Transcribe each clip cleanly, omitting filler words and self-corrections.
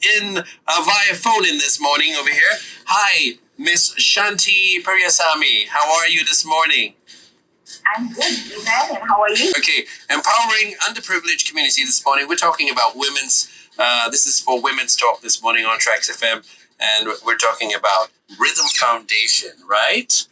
in via phone-in this morning over here. Hi, Miss Santhi Periasamy. How are you this morning? I'm good, Ivan, and how are you? Okay, empowering underprivileged community this morning. We're talking about women's. This is for Women's Talk this morning on TraxxFM, and we're talking about RYTHM Foundation, right?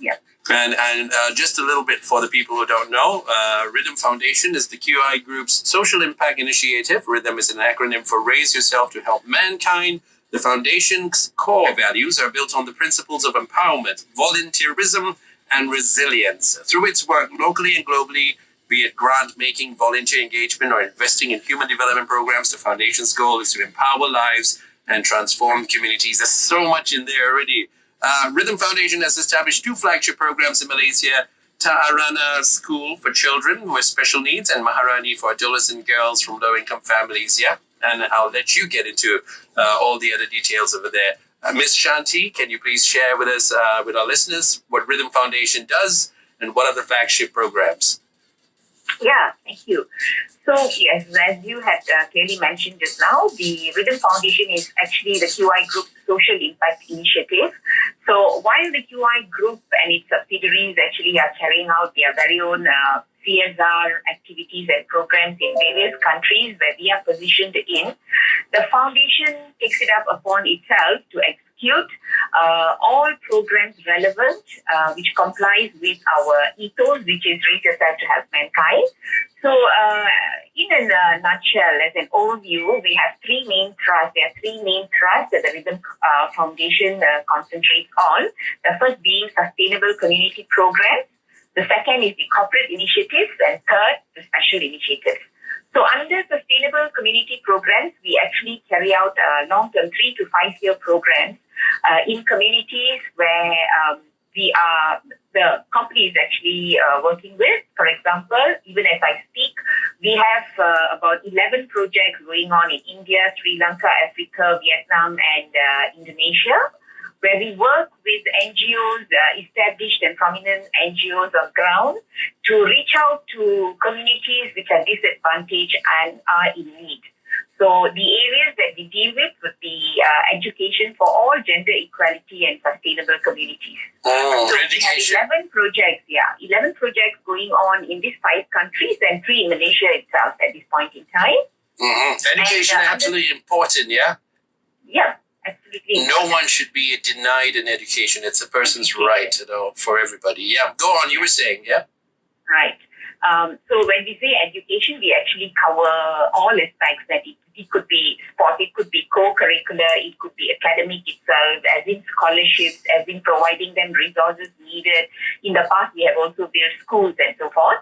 Yeah. And just a little bit for the people who don't know, RYTHM Foundation is the QI Group's social impact initiative. RYTHM is an acronym for Raise Yourself to Help Mankind. The foundation's core values are built on the principles of empowerment, volunteerism, and resilience. Through its work locally and globally, be it grant-making, volunteer engagement, or investing in human development programs, the foundation's goal is to empower lives and transform communities. There's so much in there already. RYTHM Foundation has established 2 flagship programs in Malaysia, Ta'arana School for children with special needs and Maharani for adolescent girls from low-income families, yeah? And I'll let you get into all the other details over there. Ms. Santhi, can you please share with us, with our listeners, what RYTHM Foundation does and what are the flagship programs? Yeah, thank you. So, yes, as you had clearly mentioned just now, the RYTHM Foundation is actually the QI Group's social impact initiative. So, while the QI Group and its subsidiaries actually are carrying out their very own CSR activities and programs in various countries where we are positioned in, the foundation takes it up upon itself to execute all programs relevant, which complies with our ethos, which is raise yourself to help mankind. So, in a nutshell, as an overview, we have 3 main thrusts. There are 3 main thrusts that the RYTHM Foundation concentrates on. The first being sustainable community programs. The second is the corporate initiatives, and third, the special initiatives. So under sustainable community programs, we actually carry out long-term 3 to 5 year programs in communities where the company is actually working with. For example, even as I speak, we have about 11 projects going on in India, Sri Lanka, Africa, Vietnam, and Indonesia, where we work with NGOs, established and prominent NGOs on ground, to reach out to communities which are disadvantaged and are in need. So the areas that we deal with would be education for all, gender equality, and sustainable communities. So Education. we have 11 projects going on in these 5 countries and 3 in Malaysia itself at this point in time. Mm-hmm. Education is absolutely important, yeah? Yeah. Absolutely. No one should be denied an education. It's a person's right, for everybody. Yeah, go on. You were saying, yeah? Right. So when we say education, we actually cover all aspects. That it could be sport, it could be co-curricular, it could be academic itself, as in scholarships, as in providing them resources needed. In the past, we have also built schools and so forth.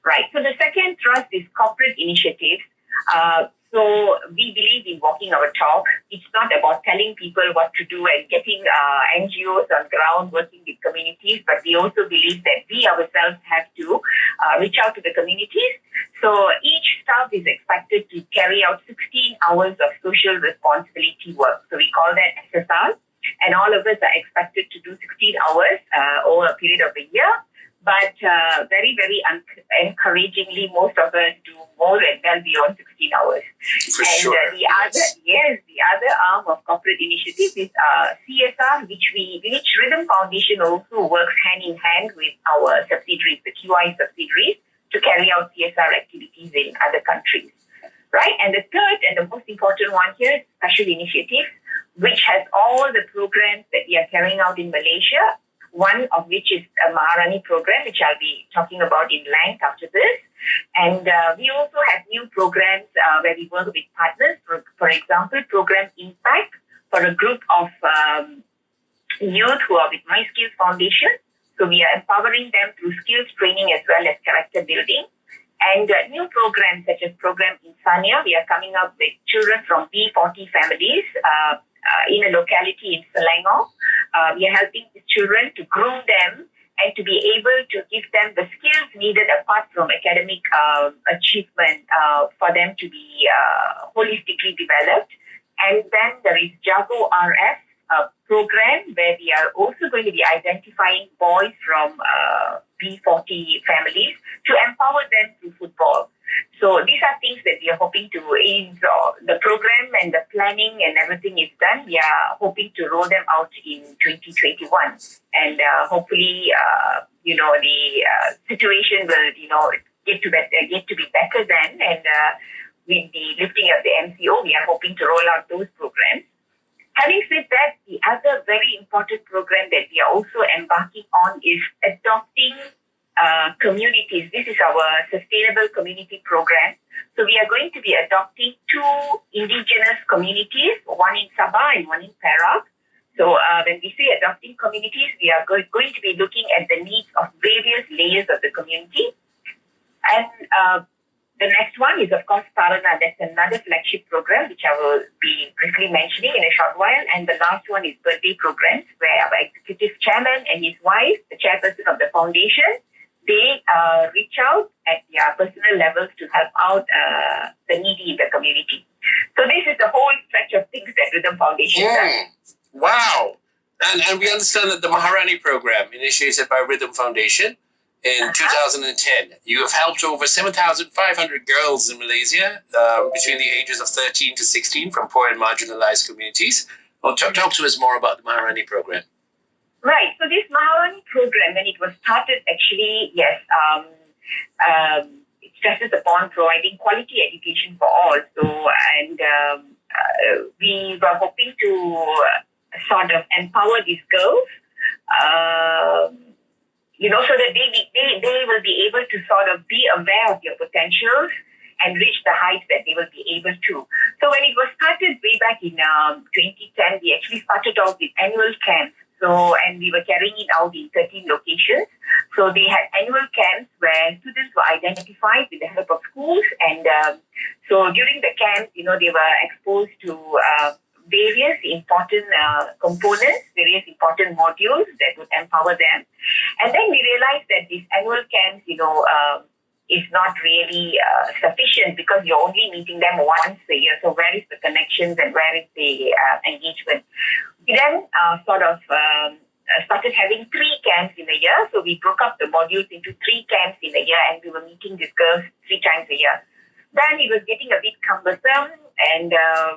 Right. So the second thrust is corporate initiatives. So we believe in walking our talk. It's not about telling people what to do and getting NGOs on ground working with communities, but we also believe that we ourselves have to reach out to the communities. So each staff is expected to carry out 16 hours of social responsibility work. So we call that SSR. And all of us are expected to do 16 hours over a period of a year. But very, very encouragingly, most of us do more and well beyond 16 hours. For sure. The other arm of corporate initiatives is CSR, which RYTHM Foundation also works hand in hand with our subsidiaries, the QI subsidiaries, to carry out CSR activities in other countries. Right? And the third and the most important one here is special initiatives, which has all the programs that we are carrying out in Malaysia. One of which is a Maharani program, which I'll be talking about in length after this. And we also have new programs where we work with partners. For example, program Impact for a group of youth who are with My Skills Foundation. So we are empowering them through skills training as well as character building. And new programs such as Program Insania, we are coming up with children from B40 families in a locality in Selangor. We are helping the children to groom them and to be able to give them the skills needed apart from academic achievement for them to be holistically developed. And then there is Jago RF program where we are also going to be identifying boys from B40 families to empower them through football. So these are things that we are hoping to, is the program and the planning and everything is done. We are hoping to roll them out in 2021. And hopefully, the situation will, get to be better then. And with the lifting of the MCO, we are hoping to roll out those programs. Having said that, the other very important program that we are also embarking on is adopting communities. This is our sustainable community program. So we are going to be adopting 2 indigenous communities, one in Sabah and one in Perak. So when we say adopting communities, we are going to be looking at the needs of various layers of the community. And the next one is, of course, Tarana. That's another flagship program, which I will be briefly mentioning in a short while. And the last one is birthday programs, where our executive chairman and his wife, the chairperson of the foundation, they reach out at their personal levels to help out the needy in the community. So this is the whole stretch of things that RYTHM Foundation does. Wow. And we understand that the Maharani Programme, initiated by RYTHM Foundation in 2010, you have helped over 7,500 girls in Malaysia between the ages of 13 to 16 from poor and marginalized communities. Well, talk to us more about the Maharani Programme. Right. So this Maharani Programme, when it was started, actually, yes, it stresses upon providing quality education for all. So, and we were hoping to sort of empower these girls, so that they will be able to sort of be aware of their potentials and reach the heights that they will be able to. So when it was started way back in 2010, we actually started off with annual camps. So, and we were carrying it out in 13 locations. So they had annual camps where students were identified with the help of schools. And so during the camps, they were exposed to various important components, various important modules that would empower them. And then we realized that these annual camps, is not really sufficient because you're only meeting them once a year. So where is the connections and where is the engagement? We then started having 3 camps in a year. So we broke up the modules into 3 camps in a year and we were meeting these girls 3 times a year. Then it was getting a bit cumbersome and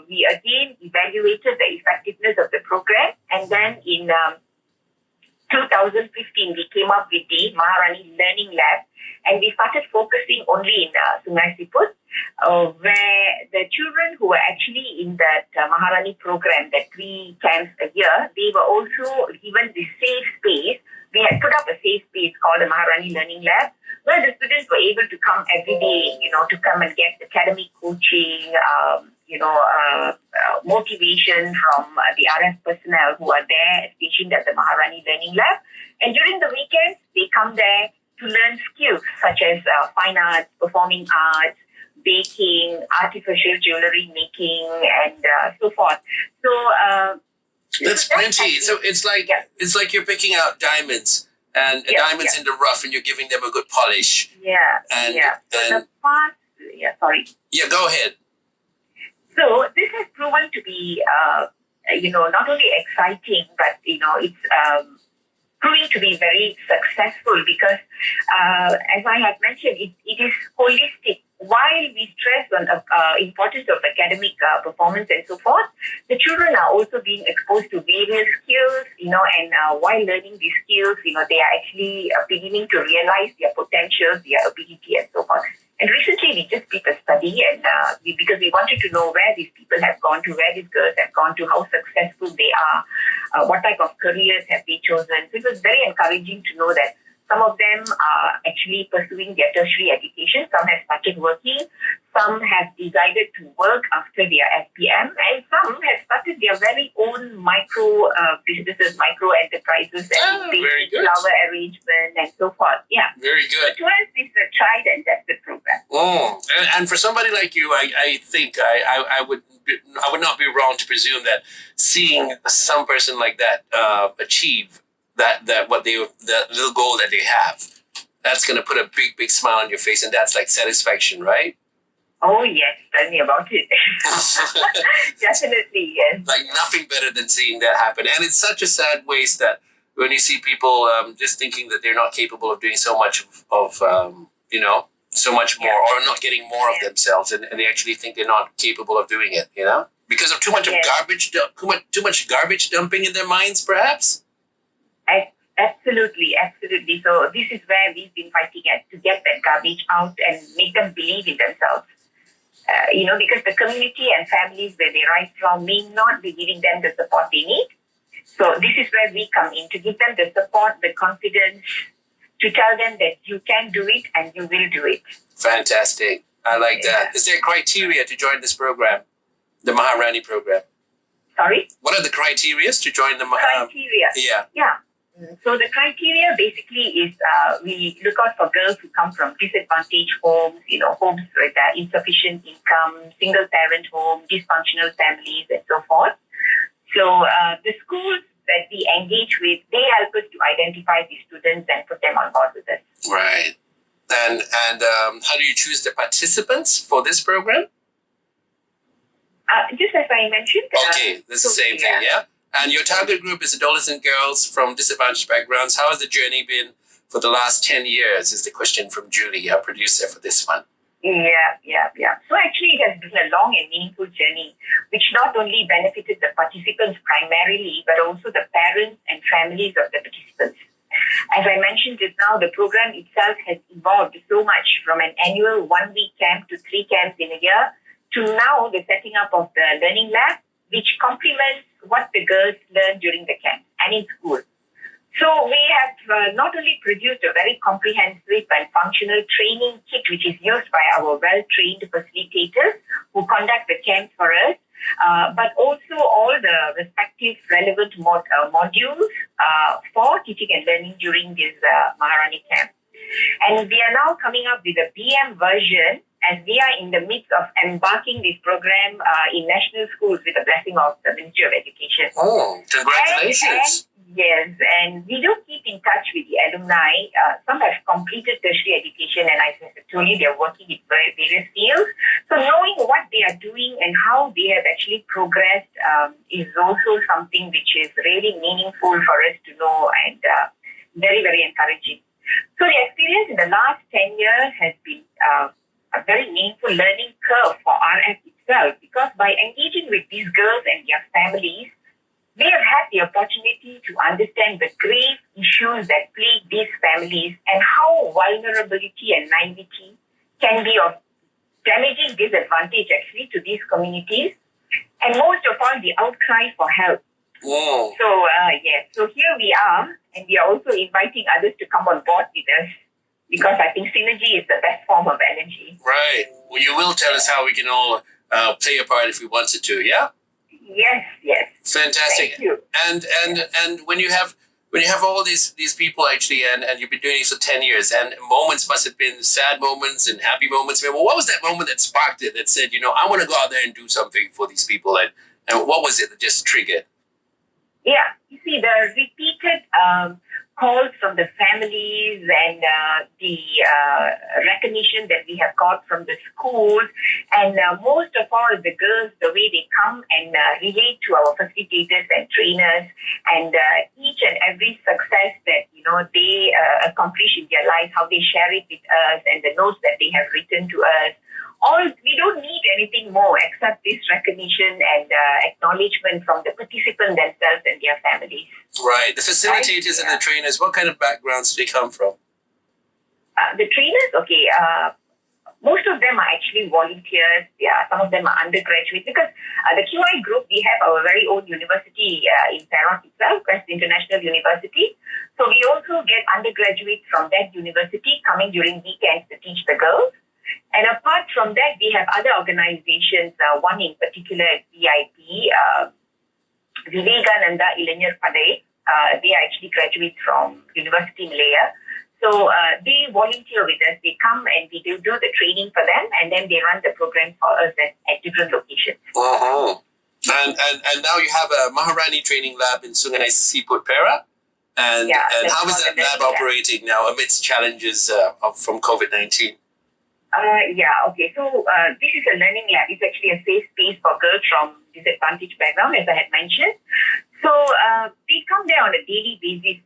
we again evaluated the effectiveness of the program. And then in 2015, we came up with the Maharani Learning Lab and we started focusing only in Sungai Siput, where the children who were actually in that Maharani program, that 3 camps a year, they were also given the safe space. We had put up a safe space called the Maharani Learning Lab, where the students were able to come every day, to come and get academic coaching, motivation from the RF personnel who are there stationed at the Maharani Learning Lab. And during the weekends, they come there to learn skills such as fine arts, performing arts, baking, artificial jewelry making, and so forth. So that's plenty. So it's like you're picking out diamonds and diamonds in the rough, and you're giving them a good polish. Yeah. Go ahead. So this has proven to be, not only exciting, but it's proving to be very successful because, as I had mentioned, it is holistic. While we stress on the importance of academic performance and so forth, the children are also being exposed to various skills, and while learning these skills, they are actually beginning to realize their potentials, their ability and so forth. And recently we just did a study and because we wanted to know where these people have gone to, where these girls have gone to, how successful they are, what type of careers have they chosen. So it was very encouraging to know that some of them are actually pursuing their tertiary education. Some have started working. Some have decided to work after their SPM. And some have started their very own micro businesses, micro enterprises, and basic flower arrangement and so forth. Yeah. Very good. So to us, this is a tried and tested program. And for somebody like you, I think I would not be wrong to presume that seeing some person like that achieve that little goal that they have, that's going to put a big smile on your face, and that's like satisfaction, right? Oh yes, tell me about it. Definitely, yes. Like nothing better than seeing that happen. And it's such a sad waste that when you see people just thinking that they're not capable of doing so much of so much more, or not getting more of themselves, and they actually think they're not capable of doing it, because of too much of too much garbage dumping in their minds, perhaps. Absolutely. So this is where we've been fighting to get that garbage out and make them believe in themselves. Because the community and families where they rise from may not be giving them the support they need. So this is where we come in, to give them the support, the confidence, to tell them that you can do it and you will do it. Fantastic. I like that. Is there criteria to join this program, the Maharani program? Sorry? What are the criteria to join the criteria? Yeah. So the criteria basically is we look out for girls who come from disadvantaged homes, homes with insufficient income, single parent home, dysfunctional families, and so forth. So the schools that we engage with, they help us to identify these students and put them on board with us. Right. And how do you choose the participants for this program? Just as I mentioned. Okay, that's the same thing, yeah? And your target group is adolescent girls from disadvantaged backgrounds. How has the journey been for the last 10 years, is the question from Julie, our producer for this one. Yeah. So actually it has been a long and meaningful journey, which not only benefited the participants primarily, but also the parents and families of the participants. As I mentioned just now, the program itself has evolved so much from an annual 1-week camp to 3 camps in a year to now the setting up of the learning lab, which complements what the girls learn during the camp and in school. So we have not only produced a very comprehensive and functional training kit, which is used by our well-trained facilitators who conduct the camp for us, but also all the respective relevant modules for teaching and learning during this Maharani camp. And we are now coming up with a BM version, as we are in the midst of embarking this program in national schools with the blessing of the Ministry of Education. Oh, congratulations. And we do keep in touch with the alumni. Some have completed tertiary education, and I told you they're working in various fields. So knowing what they are doing and how they have actually progressed is also something which is really meaningful for us to know, and very, very encouraging. So the experience in the last 10 years has been a very meaningful learning curve for RF itself, because by engaging with these girls and their families, they have had the opportunity to understand the grave issues that plague these families and how vulnerability and naivety can be of damaging disadvantage actually to these communities, and most of all, the outcry for help. Whoa. So here we are, and we are also inviting others to come on board with us, because I think synergy is the best form of energy. Right. Well, you will tell us how we can all play a part if we wanted to, yeah? Yes. Fantastic. Thank you. And when you have all these people actually, and you've been doing this for 10 years, and moments must have been sad moments and happy moments. Well, what was that moment that sparked it, that said, I want to go out there and do something for these people, and what was it that just triggered? Yeah, you see, the repeated calls from the families and the recognition that we have got from the schools, and most of all, the girls, the way they come and relate to our facilitators and trainers, and each and every success that they accomplish in their lives, how they share it with us, and the notes that they have written to us. We don't need anything more except this recognition and acknowledgement from the participants themselves and their families. Right. The facilitators and the trainers, what kind of backgrounds do they come from? The trainers, most of them are actually volunteers. Yeah, some of them are undergraduates, because the QI group, we have our very own university in Perak itself, Quest International University. So we also get undergraduates from that university coming during weekends to teach the girls. And apart from that, we have other organizations, one in particular is VIP, Vivekananda Ilanyar Padai. They are actually graduates from University Malaya. So they volunteer with us. They come and we do the training for them, and then they run the program for us at different locations. Uh-huh. And now you have a Maharani training lab in Sungai Siput, Perak. And how is that lab operating now amidst challenges from COVID-19? So this is a learning lab. It's actually a safe space for girls from disadvantaged background, as I had mentioned. So they come there on a daily basis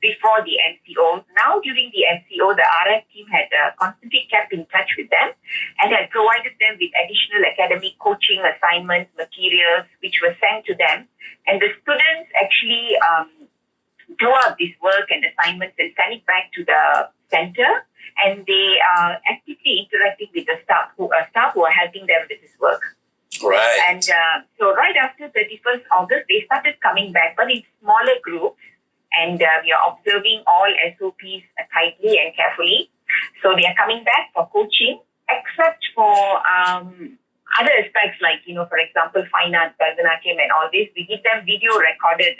before the MCO. Now during the MCO, the RF team had constantly kept in touch with them and had provided them with additional academic coaching assignments, materials, which were sent to them. And the students actually do up this work and assignments and send it back to the center. And they are actively interacting with the staff who are helping them with this work. Right. And so right after 31st August, they started coming back, but in smaller groups. And we are observing all SOPs tightly and carefully. So they are coming back for coaching, except for other aspects like, for example, fine arts, Bharatanatyam and all this. We give them video recorded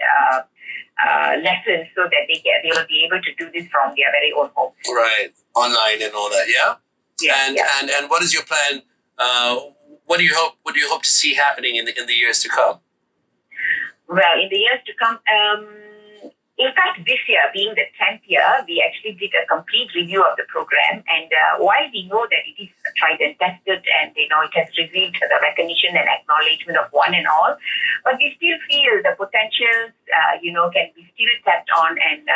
lessons so that they will be able to do this from their very own home. Right. Online and all that, yeah? Yeah. And what is your plan? What do you hope to see happening in the years to come? Well, in the years to come, in fact, this year, being the 10th year, we actually did a complete review of the program. And while we know that it is tried and tested and, it has received the recognition and acknowledgement of one and all, but we still feel the potentials, can be still tapped on and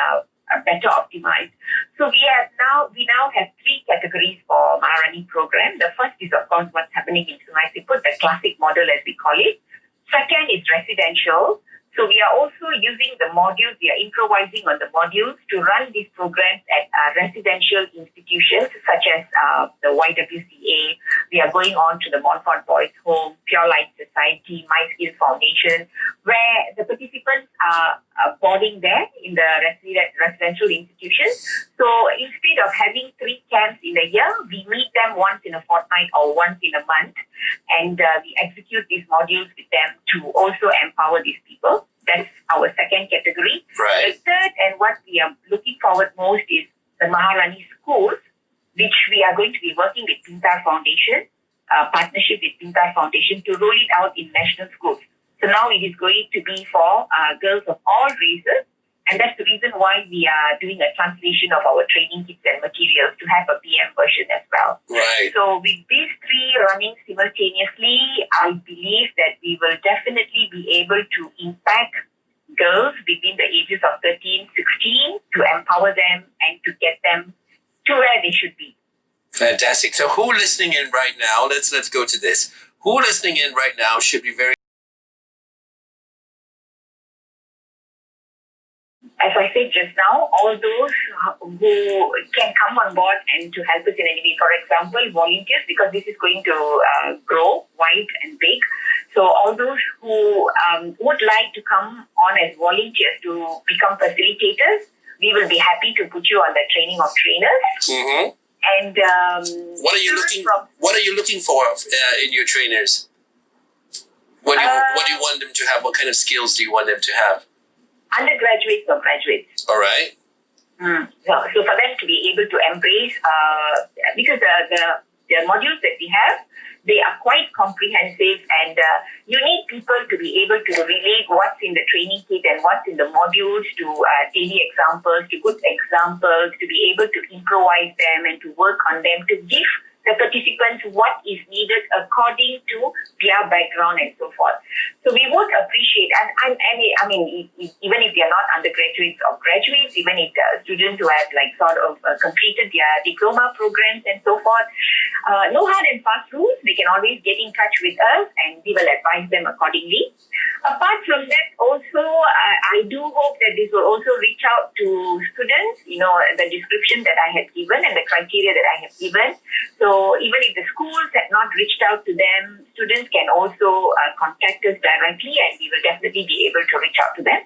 better optimized. So we now have 3 categories for Maharani program. The first is, of course, what's happening in Sungai Siput, the classic model as we call it. Second is residential. So we are also using the modules, we are improvising on the modules to run these programs at residential institutions such as the YWCA. We are going on to the Montfort Boys Home, Pure Light Society, My Skill Foundation, where the participants are boarding there in the residential institutions. So instead of having 3 camps in a year, we meet them once in a fortnight or once in a month, and we execute these modules with them to also empower these people. That's our second category. Right. The third, and what we are looking forward most, is the Maharani schools, which we are going to be working with Pintar Foundation, partnership with Pintar Foundation to roll it out in national schools. So now it is going to be for girls of all races, and that's the reason why we are doing a translation of our training kits and materials to have a PM version as well. Right. So with these 3 running simultaneously, I believe that we will definitely be able to impact girls between the ages of 13, 16 to empower them and to get them to where they should be. Fantastic. So who listening in right now, let's go to this. Who listening in right now should be very... As I said just now, all those who can come on board and to help us in any way, for example, volunteers, because this is going to grow wide and big. So all those who would like to come on as volunteers to become facilitators, we will be happy to put you on the training of trainers. Mm-hmm. And what are you looking for in your trainers? What do you want them to have? What kind of skills do you want them to have? Undergraduates or graduates. All right. So for them to be able to embrace, because the modules that we have, they are quite comprehensive, and you need people to be able to relate what's in the training kit and what's in the modules to daily examples, to good examples, to be able to improvise them and to work on them, to give the participants what is needed according to their background and so forth. So we would appreciate, and I mean, even if they are not undergraduates or graduates, even if they are students who have completed their diploma programs and so forth, no hard and fast rules. They can always get in touch with us and we will advise them accordingly. Apart from that, also, I do hope that this will also reach out to students, the description that I have given and the criteria that I have given. So even if the schools have not reached out to them, students can also contact us directly, and we will definitely be able to reach out to them.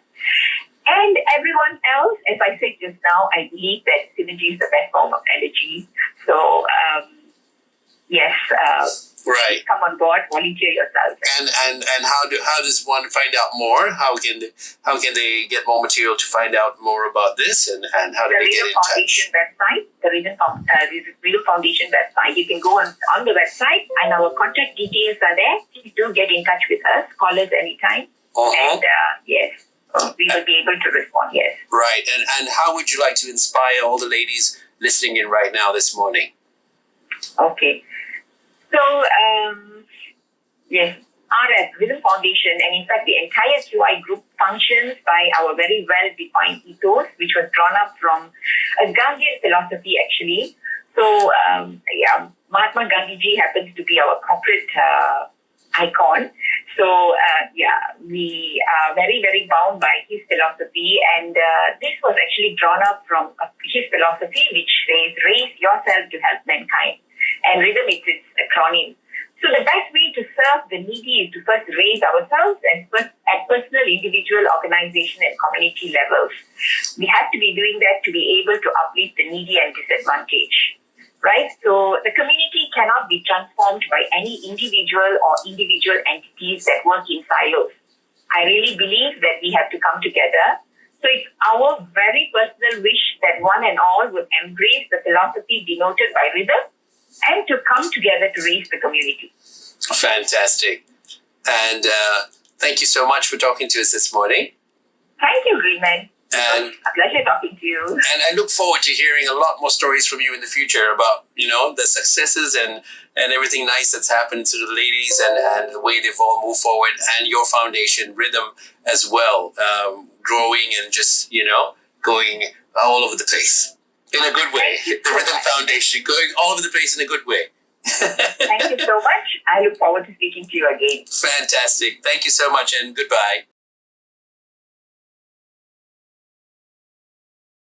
And everyone else, as I said just now, I believe that synergy is the best form of energy. So, yes. Right. Come on board, volunteer yourself. And how does one find out more? How can they get more material to find out more about this, and how do they get in touch? The RYTHM Foundation website. You can go on the website, and our contact details are there. Please do get in touch with us. Call us anytime. And yes, we will be able to respond. Yes. Right. And how would you like to inspire all the ladies listening in right now this morning? Okay. So, yes, RF, Rhythm Foundation, and in fact the entire QI group functions by our very well-defined ethos, which was drawn up from a Gandhian philosophy actually. So, Mahatma Gandhi ji happens to be our corporate icon. So, we are very, very bound by his philosophy. And this was actually drawn up from his philosophy, which says, raise yourself to help mankind. And rhythm is its acronym. So the best way to serve the needy is to first raise ourselves and first at personal, individual, organization, and community levels. We have to be doing that to be able to uplift the needy and disadvantaged. Right? So the community cannot be transformed by any individual or individual entities that work in silos. I really believe that we have to come together. So it's our very personal wish that one and all would embrace the philosophy denoted by rhythm and to come together to raise the community. Fantastic. And thank you so much for talking to us this morning. Thank you, Greenman. And a pleasure talking to you. And I look forward to hearing a lot more stories from you in the future about, the successes and everything nice that's happened to the ladies and the way they've all moved forward, and your foundation, Rhythm, as well, growing and just, going all over the place in a good way. The Rhythm Foundation going all over the place in a good way. Thank you so much. I look forward to speaking to you again. Fantastic. Thank you so much and goodbye.